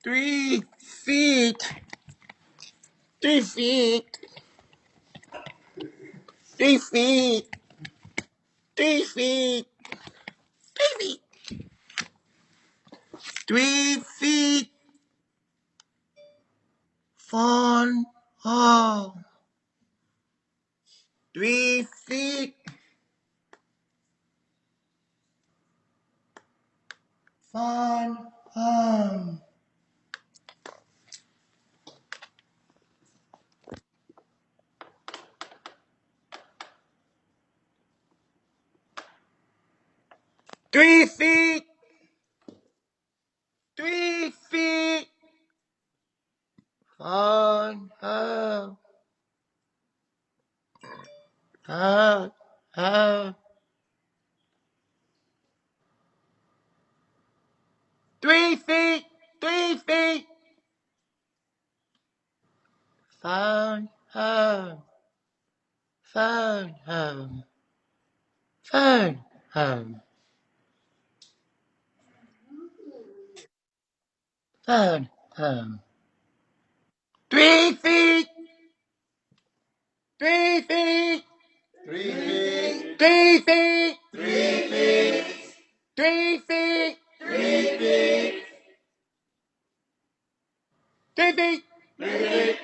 3 feet. 3 feet. 3 feet. 3 feet. 3 feet. 3 feet. Fun. Oh. 3 feet. Fun. 3 feet. 3 feet. Fun. Oh. 3 feet. 3 feet. Fun. Fun. Fun. Fun. 3 feet. 3 feet. 3 feet. 3 feet. 3 feet. 3 feet. 3 feet. 3 feet. 3 feet.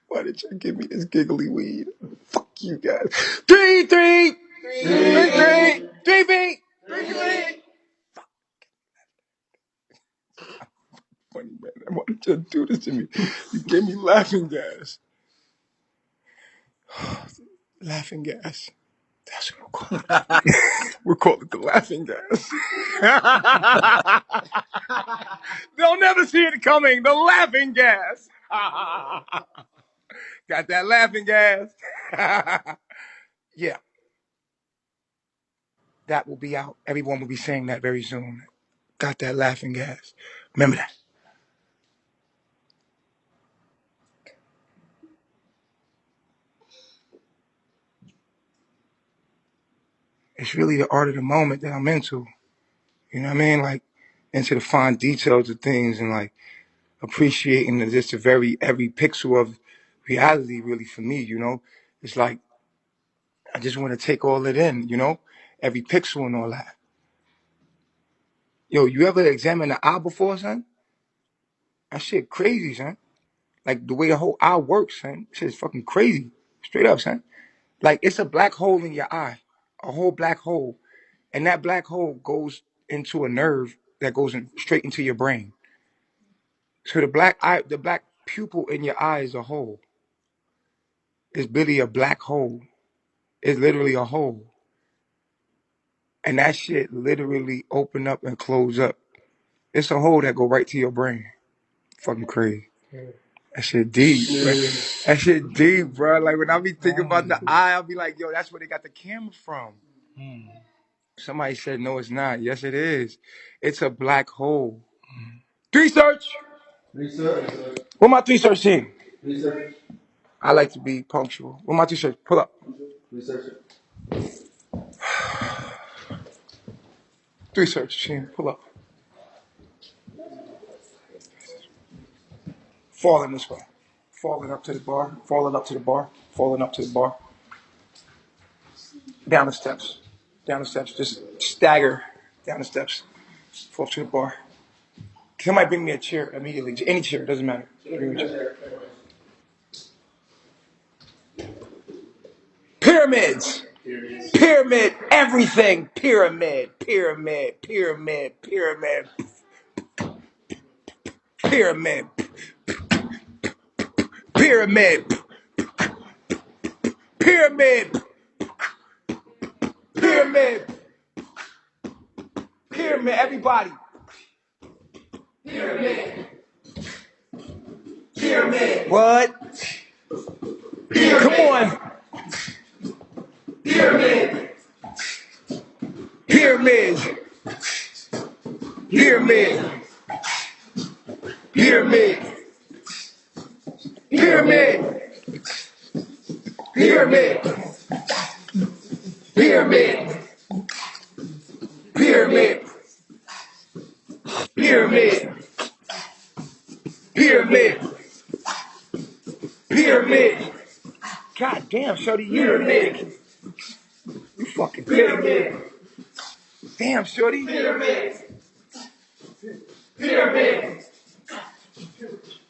Why did you give me this giggly weed? Fuck you guys. 3 3 3 3 3 feet. 3 feet. Funny man, why did you do this to me? You gave me laughing gas. Laughing gas. That's what we'll call it. We'll call it the laughing gas. They'll never see it coming. The laughing gas. Got that laughing gas. Yeah, that will be out. Everyone will be saying that very soon. Got that laughing gas. Remember that. It's really the art of the moment that I'm into. You know what I mean? Like, into the fine details of things and like appreciating just a very every pixel of reality. Really, for me, it's like I just want to take all it in. Every pixel and all that. Yo, you ever examine the eye before, son? That shit crazy, son. Like the way the whole eye works, son. Shit is fucking crazy. Straight up, son. Like it's a black hole in your eye, a whole black hole, and that black hole goes into a nerve that goes straight into your brain. So the black pupil in your eye is a hole. It's really a black hole. It's literally a hole, and that shit literally open up and close up. It's a hole that go right to your brain. Fucking crazy. That shit deep. That shit deep, bro. Like when I be thinking about the eye, I'll be like, yo, that's where they got the camera from. Somebody said, no, it's not. Yes, it is. It's a black hole. Three search. What my three search team? I like to be punctual. What my three search? Pull up. Three search team. Pull up. Falling this way. Falling up to the bar. Falling up to the bar. Falling up to the bar. Down the steps. Down the steps. Just stagger down the steps. Fall to the bar. Somebody bring me a chair immediately. Any chair, doesn't matter. Bring me a chair. Pyramids. Pyramid. Everything. Pyramid. Pyramid. Pyramid. Pyramid. Pyramid. Pyramid. Pyramid. Pyramid. Pyramid. Everybody. Pyramid. Pyramid. What? Pyramid. Come on. Pyramid. Pyramid. Pyramid. Pyramid. Pyramid. Pyramid. Pyramid. Pyramid. Pyramid. Pyramid. Pyramid. God damn, shorty, you pyramid. You fucking pyramid. Damn, shorty. Pyramid. Pyramid.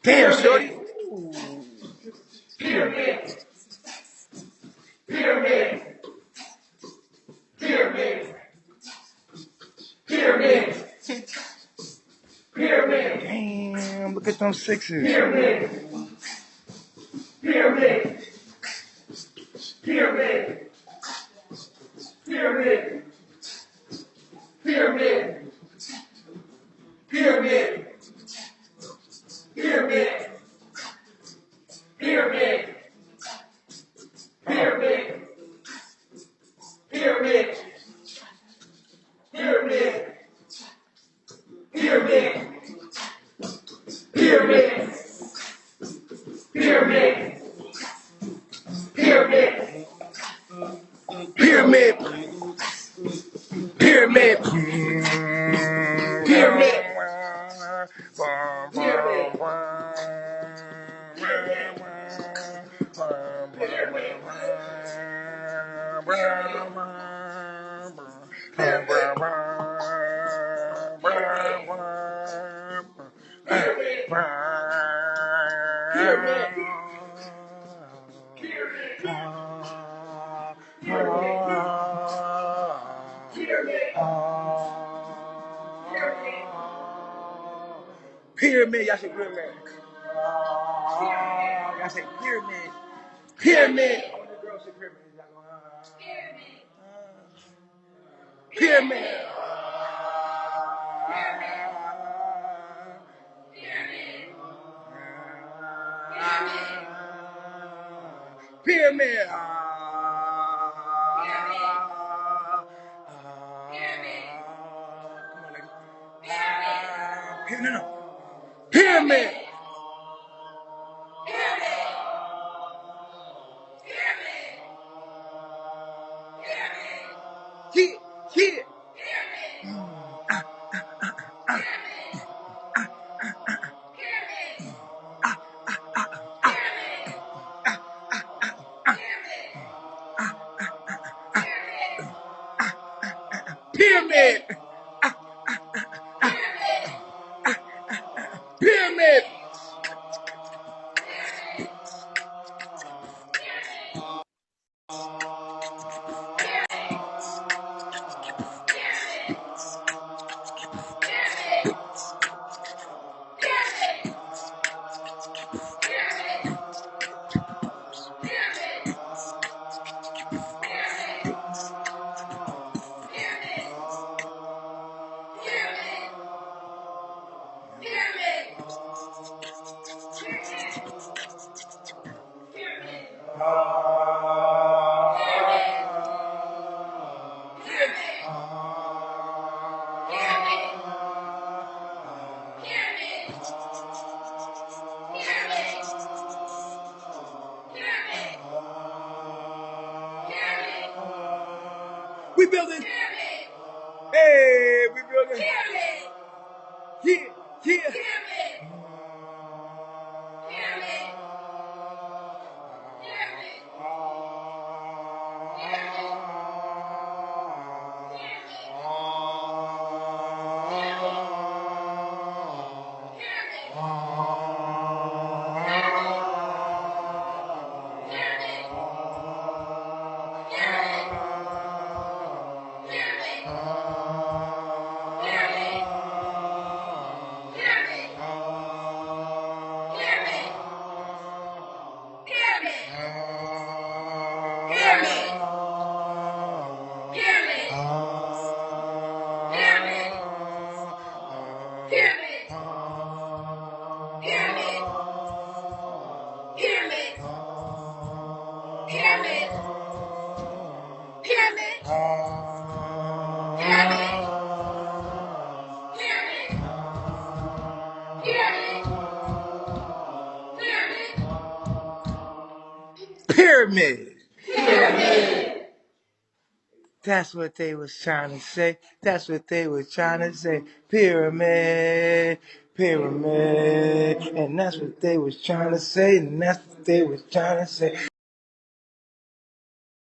Damn, shorty. Pyramid. Pyramid. Pyramid. Pyramid. Pyramid. Damn, look at them sixes. Pyramid. Pyramid. Pyramid. Pyramid. Pyramid. Pyramid. Pyramid. Pyramid. Pyramid. Pyramid. Pyramid. Pyramid. Pyramid. Pyramid. Pyramid. Pyramid. Pyramid. Pyramid. Pyramid, y'all say pyramid. Y'all say pyramid. Pyramid. I want the girls say pyramid. Pyramid. Pyramid. Pyramid. Pyramid. Yeah, yeah. Pyramid. Pyramid. We building. Hey, we building. Yeah, yeah. Pyramid. That's what they was trying to say. That's what they was trying to say. Pyramid, pyramid. And that's what they was trying to say. And that's what they was trying to say.